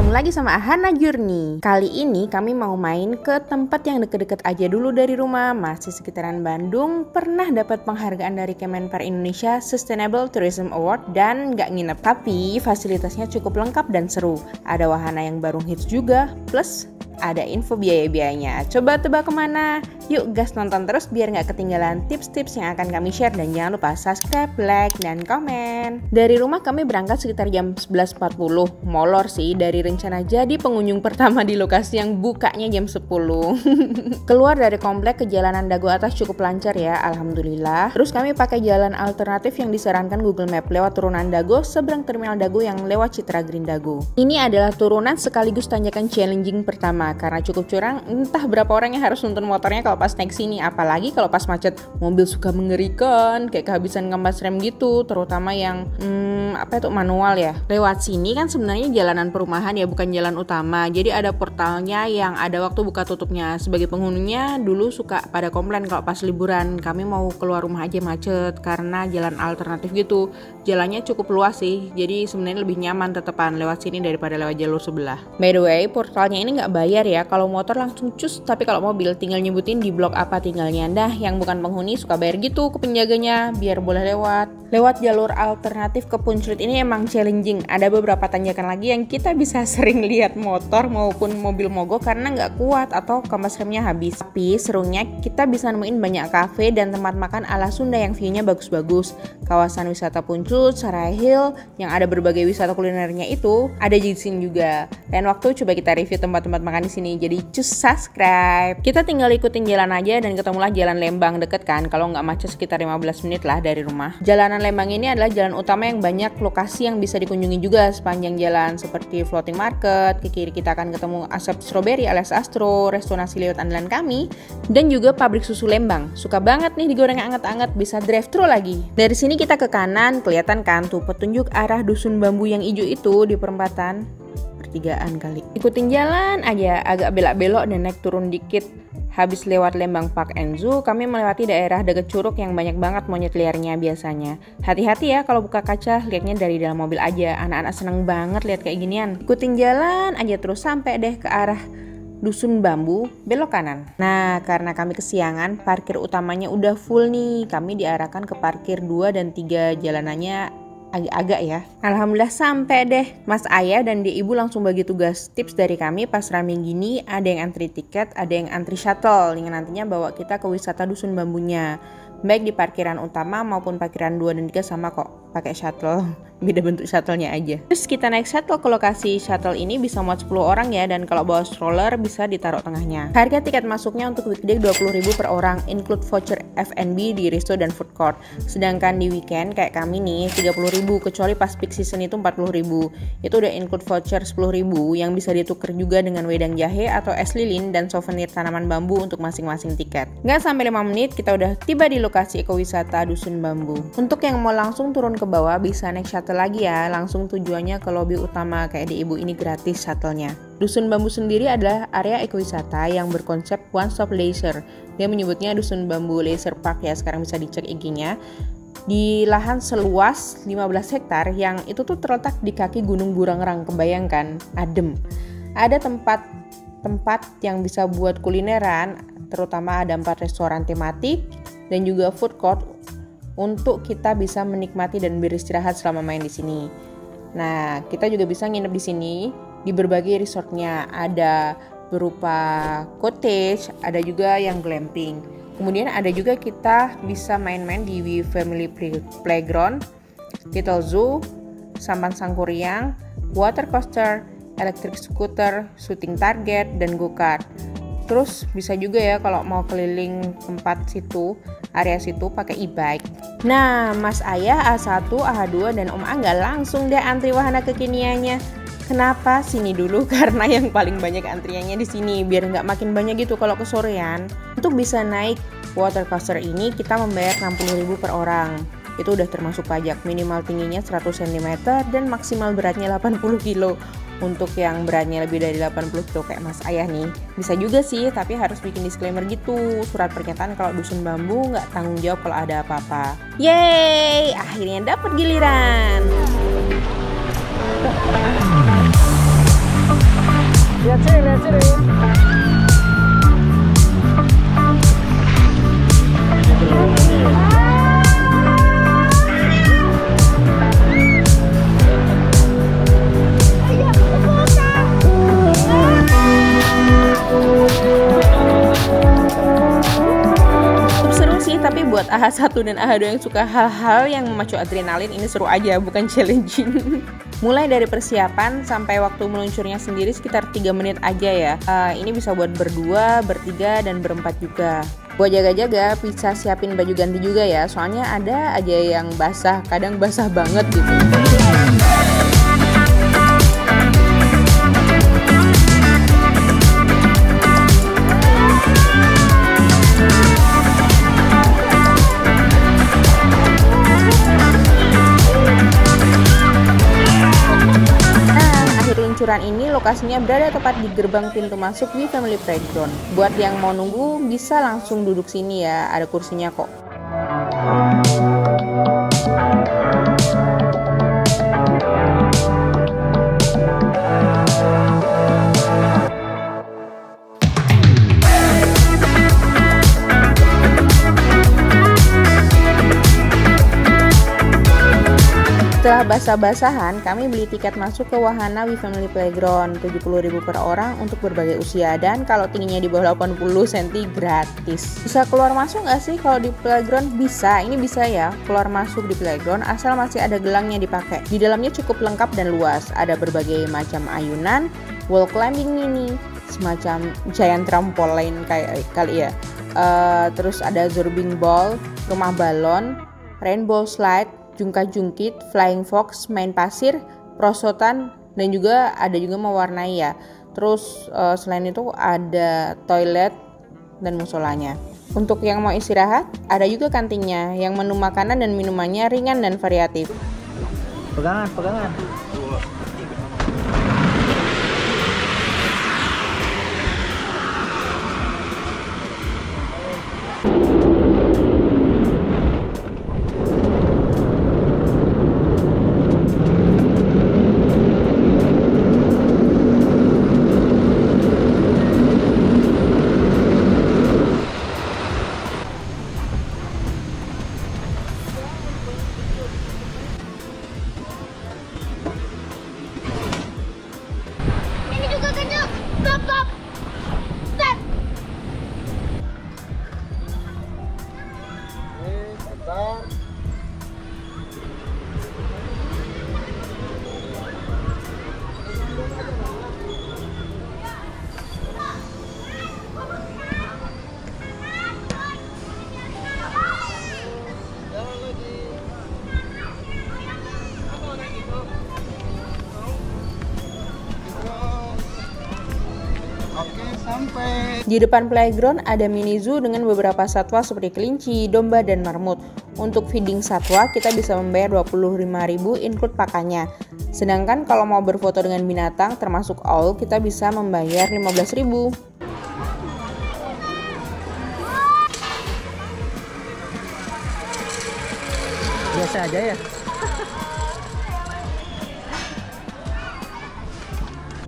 Ketemu lagi sama Ahana Journey. Kali ini kami mau main ke tempat yang deket-deket aja dulu dari rumah, masih sekitaran Bandung. Pernah dapat penghargaan dari Kemenpar Indonesia Sustainable Tourism Award dan nggak nginep. Tapi fasilitasnya cukup lengkap dan seru. Ada wahana yang baru hits juga, plus ada info biaya-biayanya. Coba tebak kemana? Yuk gas nonton terus biar nggak ketinggalan tips-tips yang akan kami share. Dan jangan lupa subscribe, like, dan komen. Dari rumah kami berangkat sekitar jam 11.40. Molor sih dari rencana jadi pengunjung pertama di lokasi yang bukanya jam 10. Keluar dari komplek ke jalanan Dago atas cukup lancar ya, alhamdulillah. Terus kami pakai jalan alternatif yang disarankan Google Map lewat turunan Dago seberang terminal Dago yang lewat Citra Green Dago. Ini adalah turunan sekaligus tanjakan challenging pertama. Karena cukup curang, entah berapa orang yang harus nuntun motornya kalau pas naik sini. Apalagi kalau pas macet, mobil suka mengerikan, kayak kehabisan ngemas rem gitu, terutama yang manual ya. Lewat sini kan sebenarnya jalanan perumahan ya, bukan jalan utama. Jadi ada portalnya yang ada waktu buka tutupnya. Sebagai penghuninya dulu suka pada komplain kalau pas liburan kami mau keluar rumah aja macet karena jalan alternatif gitu. Jalannya cukup luas sih, jadi sebenarnya lebih nyaman tetepan lewat sini daripada lewat jalur sebelah. By the way, portalnya ini nggak bayar ya, kalau motor langsung cus, tapi kalau mobil tinggal nyebutin di blok apa tinggalnya. Nah, yang bukan penghuni suka bayar gitu ke penjaganya biar boleh lewat. Lewat jalur alternatif ke Punculut ini emang challenging. Ada beberapa tanjakan lagi yang kita bisa sering lihat motor maupun mobil mogok karena nggak kuat atau kampas remnya habis. Tapi serunya kita bisa nemuin banyak kafe dan tempat makan ala Sunda yang view-nya bagus-bagus. Kawasan wisata Punculut, Sarai Hill yang ada berbagai wisata kulinernya itu ada di sini juga. Dan waktu coba kita review tempat-tempat makan di sini. Jadi cus subscribe. Kita tinggal ikutin jalan aja dan ketemulah Jalan Lembang, deket kan, kalau nggak macet sekitar 15 menit lah dari rumah. Jalanan Lembang ini adalah jalan utama yang banyak lokasi yang bisa dikunjungi juga sepanjang jalan, seperti floating market. Ke kiri kita akan ketemu Asap Strawberry alias Astro, resto nasi liwet andalan kami, dan juga pabrik susu Lembang. Suka banget nih digoreng anget-anget, bisa drive thru lagi. Dari sini kita ke kanan, kelihatan kan tuh petunjuk arah dusun bambu yang hijau itu di perempatan pertigaan kali. Ikutin jalan aja, agak belok-belok dan naik turun dikit. Habis lewat Lembang Park and Zoo, kami melewati daerah dekat Curug yang banyak banget monyet liarnya biasanya. Hati-hati ya kalau buka kaca, lihatnya dari dalam mobil aja. Anak-anak seneng banget lihat kayak ginian. Ikutin jalan aja terus sampai deh ke arah Dusun Bambu, belok kanan. Nah, karena kami kesiangan, parkir utamanya udah full nih. Kami diarahkan ke parkir 2 dan 3, jalanannya agak-agak ya. Alhamdulillah sampai deh. Mas Ayah dan Ibu langsung bagi tugas. Tips dari kami pas rame gini, ada yang antri tiket, ada yang antri shuttle yang nantinya bawa kita ke wisata Dusun Bambunya. Baik di parkiran utama maupun parkiran 2 dan 3 sama kok, pakai shuttle. Beda bentuk shuttle-nya aja. Terus kita naik shuttle ke lokasi. Shuttle ini bisa muat 10 orang ya, dan kalau bawa stroller bisa ditaruh tengahnya. Harga tiket masuknya untuk weekday 20.000 per orang, include voucher F&B di resto dan food court. Sedangkan di weekend kayak kami nih 30.000, kecuali pas peak season itu 40.000. Itu udah include voucher 10.000 yang bisa ditukar juga dengan wedang jahe atau es lilin dan souvenir tanaman bambu untuk masing-masing tiket. Nggak sampai 5 menit kita udah tiba di lokasi ekowisata Dusun Bambu. Untuk yang mau langsung turun ke bawah bisa naik shuttle lagi ya, langsung tujuannya ke lobi utama. Kayak di Ibu ini gratis shuttle-nya. Dusun Bambu sendiri adalah area ekowisata yang berkonsep one stop leisure. Dia menyebutnya Dusun Bambu Leisure Park ya, sekarang bisa dicek IG-nya. Di lahan seluas 15 hektar yang itu tuh terletak di kaki Gunung Burangrang, kebayangkan, adem. Ada tempat yang bisa buat kulineran, terutama ada 4 restoran tematik dan juga food court untuk kita bisa menikmati dan beristirahat selama main di sini. Nah, kita juga bisa nginep di sini di berbagai resortnya. Ada berupa cottage, ada juga yang glamping. Kemudian ada juga kita bisa main-main di We Family Playground, Little Zoo, Sampan Sangkuriang, water coaster, electric scooter, shooting target, dan go-kart. Terus bisa juga ya kalau mau keliling tempat situ, area situ pakai e-bike. Nah, Mas Ayah, A1, A2, dan Om Angga langsung deh antri wahana kekiniannya. Kenapa? Sini dulu karena yang paling banyak antriannya di sini, biar nggak makin banyak gitu kalau kesorean. Untuk bisa naik water coaster ini kita membayar 60.000 per orang. Itu udah termasuk pajak. Minimal tingginya 100 cm dan maksimal beratnya 80 kg. Untuk yang beratnya lebih dari 80 kg kayak Mas Ayah nih, bisa juga sih, tapi harus bikin disclaimer gitu, surat pernyataan kalau Dusun Bambu nggak tanggung jawab kalau ada apa-apa. Yeay, akhirnya dapat giliran. Lihat sini. Tapi buat AH1 dan AH2 yang suka hal-hal yang memacu adrenalin, ini seru aja, bukan challenging. Mulai dari persiapan sampai waktu meluncurnya sendiri sekitar 3 menit aja ya. Ini bisa buat berdua, bertiga, dan berempat juga. Buat jaga-jaga bisa siapin baju ganti juga ya, soalnya ada aja yang basah, kadang basah banget gitu. Peluncuran ini lokasinya berada tepat di gerbang pintu masuk di Family Playground. Buat yang mau nunggu bisa langsung duduk sini ya, ada kursinya kok. Setelah basah-basahan, kami beli tiket masuk ke wahana We Family Playground 70.000 per orang untuk berbagai usia, dan kalau tingginya di bawah 80 cm gratis. Bisa keluar masuk nggak sih kalau di playground? Bisa, ini bisa ya, keluar masuk di playground asal masih ada gelangnya dipakai. Di dalamnya cukup lengkap dan luas, ada berbagai macam ayunan, wall climbing mini, semacam giant trampoline kayak kali ya. Terus ada zorbing ball, rumah balon, rainbow slide, jungkat-jungkit, flying fox, main pasir, prosotan, dan juga ada juga mewarnai ya. Terus selain itu ada toilet dan musolanya. Untuk yang mau istirahat, ada juga kantinnya yang menu makanan dan minumannya ringan dan variatif. Pegangan. Di depan playground ada mini zoo dengan beberapa satwa seperti kelinci, domba, dan marmut. Untuk feeding satwa kita bisa membayar 25.000 include pakannya. Sedangkan kalau mau berfoto dengan binatang termasuk owl kita bisa membayar 15.000. Biasa aja ya.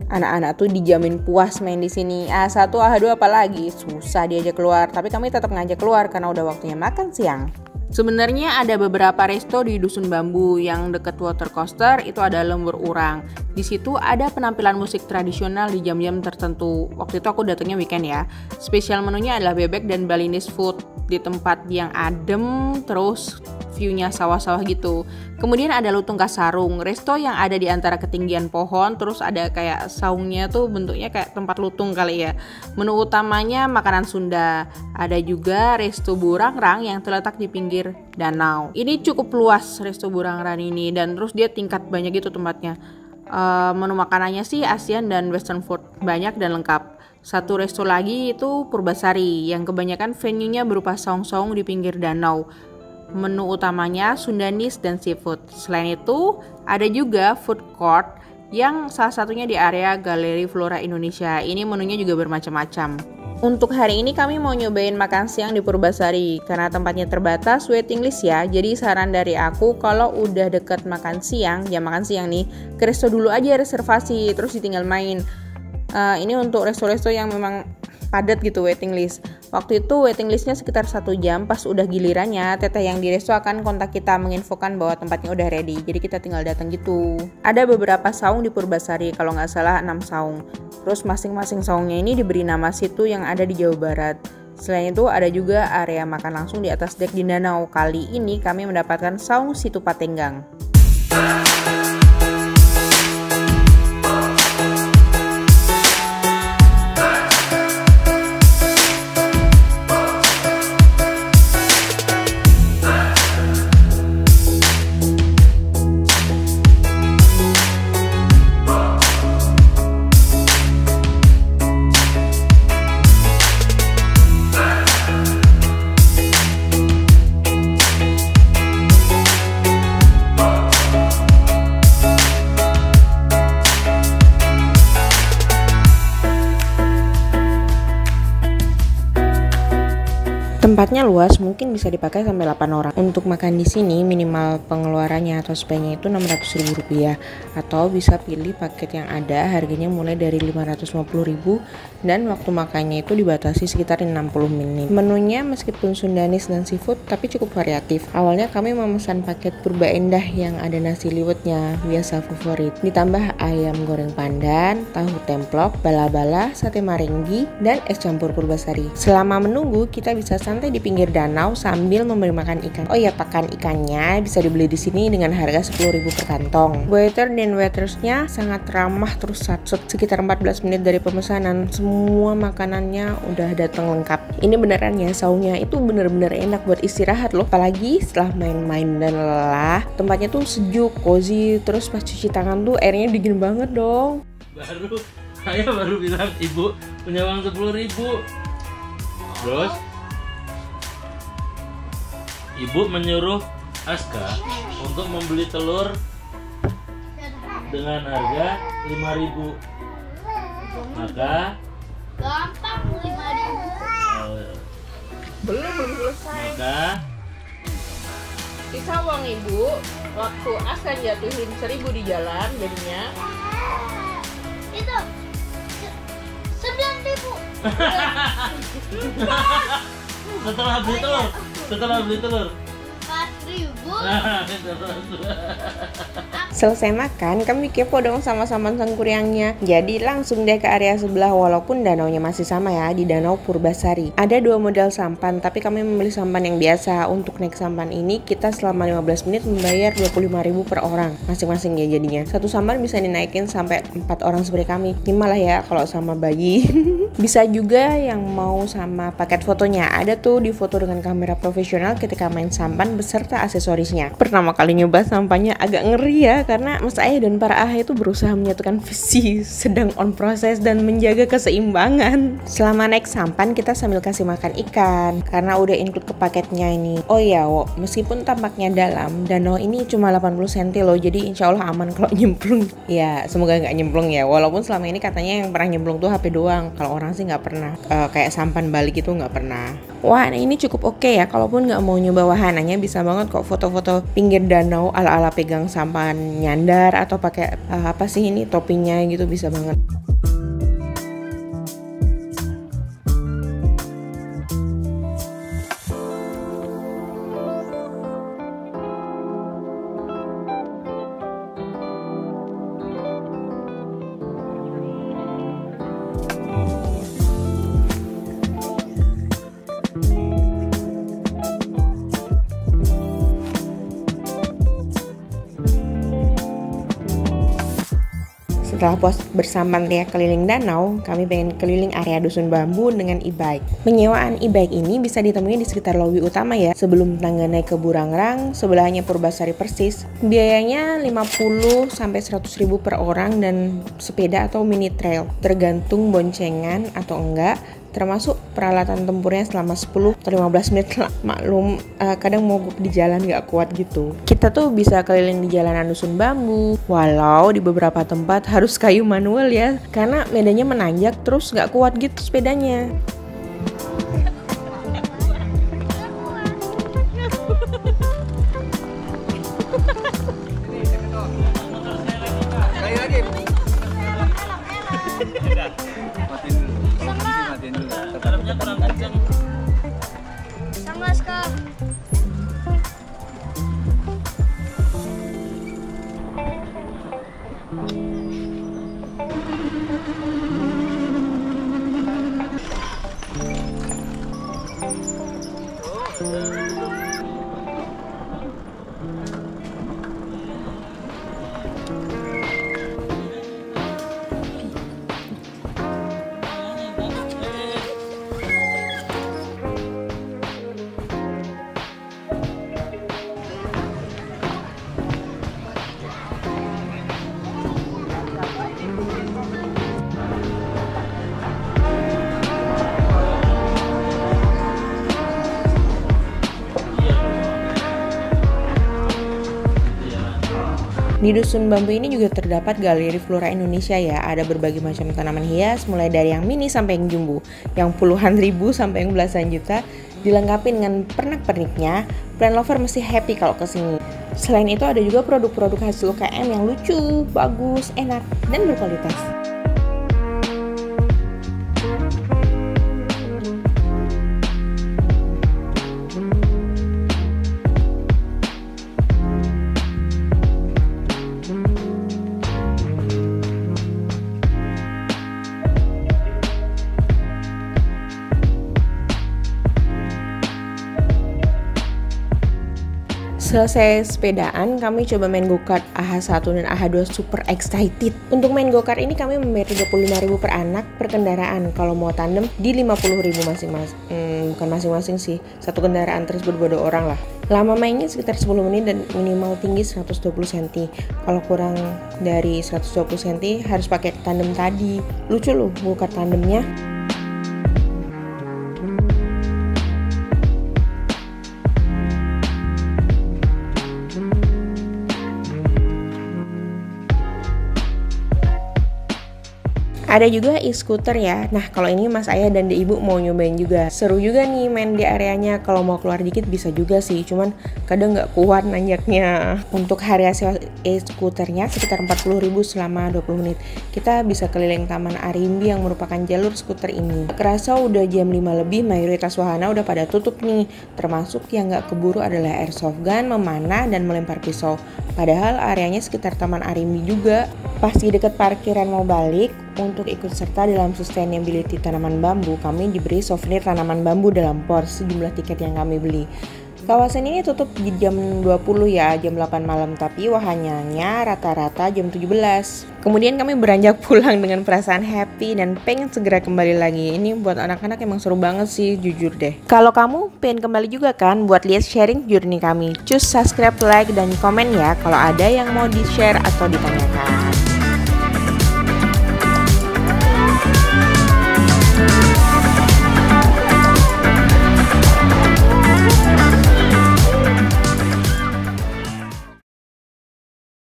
Anak-anak tuh dijamin puas main di sini. A1, A2 apalagi susah diajak keluar, tapi kami tetap ngajak keluar karena udah waktunya makan siang. Sebenarnya ada beberapa resto di Dusun Bambu yang deket water coaster, itu ada Lembur Urang. Di situ ada penampilan musik tradisional di jam-jam tertentu. Waktu itu aku datangnya weekend ya. Spesial menunya adalah bebek dan Balinese food di tempat yang adem, terus view-nya sawah-sawah gitu. Kemudian ada Lutung Kasarung, resto yang ada di antara ketinggian pohon, terus ada kayak saungnya tuh bentuknya kayak tempat lutung kali ya. Menu utamanya makanan Sunda. Ada juga resto Burangrang yang terletak di pinggir danau. Ini cukup luas resto Burangrang ini, dan terus dia tingkat banyak gitu tempatnya. Menu makanannya sih Asian dan Western food, banyak dan lengkap. Satu resto lagi itu Purbasari yang kebanyakan venue-nya berupa saung-saung di pinggir danau. Menu utamanya Sundanese dan seafood. Selain itu, ada juga food court yang salah satunya di area Galeri Flora Indonesia. Ini menunya juga bermacam-macam. Untuk hari ini kami mau nyobain makan siang di Purbasari. Karena tempatnya terbatas, waiting list ya. Jadi saran dari aku, kalau udah deket makan siang, jam makan siang nih, ke resto dulu aja reservasi, terus ditinggal main. Ini untuk resto-resto yang memang padat gitu waiting list. Waktu itu waiting listnya sekitar 1 jam. Pas udah gilirannya, teteh yang di resto akan kontak kita menginfokan bahwa tempatnya udah ready. Jadi kita tinggal datang gitu. Ada beberapa saung di Purbasari, kalau nggak salah 6 saung. Terus masing-masing saungnya ini diberi nama situ yang ada di Jawa Barat. Selain itu ada juga area makan langsung di atas dek di danau. Kali ini kami mendapatkan saung situ Patenggang. Tempatnya luas, mungkin bisa dipakai sampai 8 orang. Untuk makan di sini minimal pengeluarannya atau spendnya itu Rp600.000 atau bisa pilih paket yang ada harganya mulai dari Rp550.000 dan waktu makannya itu dibatasi sekitar 60 menit. Menunya meskipun Sundanis dan seafood tapi cukup variatif. Awalnya kami memesan paket purba endah yang ada nasi liwetnya, biasa favorit. Ditambah ayam goreng pandan, tahu templok, bala-bala, sate maringgi, dan es campur Purbasari. Selama menunggu kita bisa santai di pinggir danau sambil memberi makan ikan. Oh ya, pakan ikannya bisa dibeli di sini dengan harga Rp10.000 per kantong. Waiter dan waitersnya sangat ramah terus satset. Sekitar 14 menit dari pemesanan semua makanannya udah datang lengkap. Ini beneran ya, saungnya itu bener-bener enak buat istirahat loh. Apalagi setelah main-main dan lelah, tempatnya tuh sejuk, cozy. Terus pas cuci tangan tuh airnya dingin banget dong. Saya baru bilang ibu punya uang 10.000. Terus ibu menyuruh Aska untuk membeli telur dengan harga 5.000. Maka gampang 5.000. Belum selesai. Maka Sisa uang ibu waktu Aska jatuhin 1.000 di jalan jadinya Itu 9.000. setelah beli telur 4.000. selesai makan, kami kepo dong sama sampan sangkuriangnya. Jadi langsung deh ke area sebelah, walaupun danaunya masih sama ya, di Danau Purbasari. Ada 2 model sampan, tapi kami memilih sampan yang biasa. Untuk naik sampan ini kita selama 15 menit membayar Rp25.000 per orang masing-masing ya jadinya. Satu sampan bisa dinaikin sampai 4 orang seperti kami. 5 lah ya kalau sama bayi. Bisa juga yang mau sama paket fotonya. Ada tuh di foto dengan kamera profesional ketika main sampan beserta aksesorisnya. Pertama kali nyoba sampannya agak ngeri ya, karena Mas Ayah dan para Ayah itu berusaha menyatukan visi sedang on proses dan menjaga keseimbangan. Selama naik sampan kita sambil kasih makan ikan karena udah include ke paketnya ini. Oh ya, meskipun tampaknya dalam, danau ini cuma 80 cm loh, jadi insya Allah aman kalau nyemplung. Ya semoga nggak nyemplung ya, walaupun selama ini katanya yang pernah nyemplung tuh HP doang. Kalau orang sih nggak pernah, kayak sampan balik itu nggak pernah. Wah, ini cukup oke ya, kalaupun nggak mau nyoba wahananya bisa banget kok foto-foto pinggir danau ala-ala pegang sampan nyandar atau pakai apa sih ini topinya gitu, bisa banget. Setelah puas bersampan ya keliling danau, kami pengen keliling area Dusun Bambu dengan e-bike. Penyewaan e-bike ini bisa ditemui di sekitar lobi utama ya, sebelum tangga naik ke Burangrang, sebelahnya Purbasari persis. Biayanya 50 sampai 100.000 per orang dan sepeda atau mini trail, tergantung boncengan atau enggak. Termasuk peralatan tempurnya selama 10 atau 15 menit lah. Maklum kadang mogok di jalan gak kuat gitu. Kita tuh bisa keliling di jalanan Dusun Bambu, walau di beberapa tempat harus kayu manual ya, karena medannya menanjak terus gak kuat gitu sepedanya. Matiin dulu. Garamnya kurang kencang. Sama Aska. Di Dusun Bambu ini juga terdapat galeri flora Indonesia ya. Ada berbagai macam tanaman hias, mulai dari yang mini sampai yang jumbo, yang puluhan ribu sampai yang belasan juta, dilengkapi dengan pernak-perniknya. Plant lover mesti happy kalau kesini. Selain itu ada juga produk-produk hasil UKM yang lucu, bagus, enak, dan berkualitas. Selesai sepedaan, kami coba main go-kart AH1 dan AH2 super excited. Untuk main go-kart ini kami membayar 35.000 per anak per kendaraan. Kalau mau tandem di 50.000 masing-masing. Bukan masing-masing sih, satu kendaraan terus berdua orang lah. Lama mainnya sekitar 10 menit dan minimal tinggi 120 cm. Kalau kurang dari 120 cm harus pakai tandem tadi. Lucu loh go-kart tandemnya. Ada juga e-scooter ya. Nah, kalau ini Mas Ayah dan Dek Ibu mau nyobain juga. Seru juga nih main di areanya. Kalau mau keluar dikit bisa juga sih, cuman kadang nggak kuat nanjaknya. Untuk harga sewa e-scooternya sekitar 40.000 selama 20 menit. Kita bisa keliling Taman Arimbi yang merupakan jalur skuter ini. Kerasa udah jam 5 lebih, mayoritas wahana udah pada tutup nih. Termasuk yang nggak keburu adalah airsoft gun, memanah, dan melempar pisau. Padahal areanya sekitar Taman Arimbi juga. Pas di dekat parkiran mau balik, untuk ikut serta dalam sustainability tanaman bambu, kami diberi souvenir tanaman bambu dalam pors sejumlah tiket yang kami beli. Kawasan ini tutup di jam 20 ya, jam 8 malam, tapi wahananya rata-rata jam 17. Kemudian kami beranjak pulang dengan perasaan happy dan pengen segera kembali lagi. Ini buat anak-anak emang seru banget sih, jujur deh. Kalau kamu pengen kembali juga kan buat lihat sharing journey kami, cus subscribe, like, dan komen ya kalau ada yang mau di-share atau ditanyakan.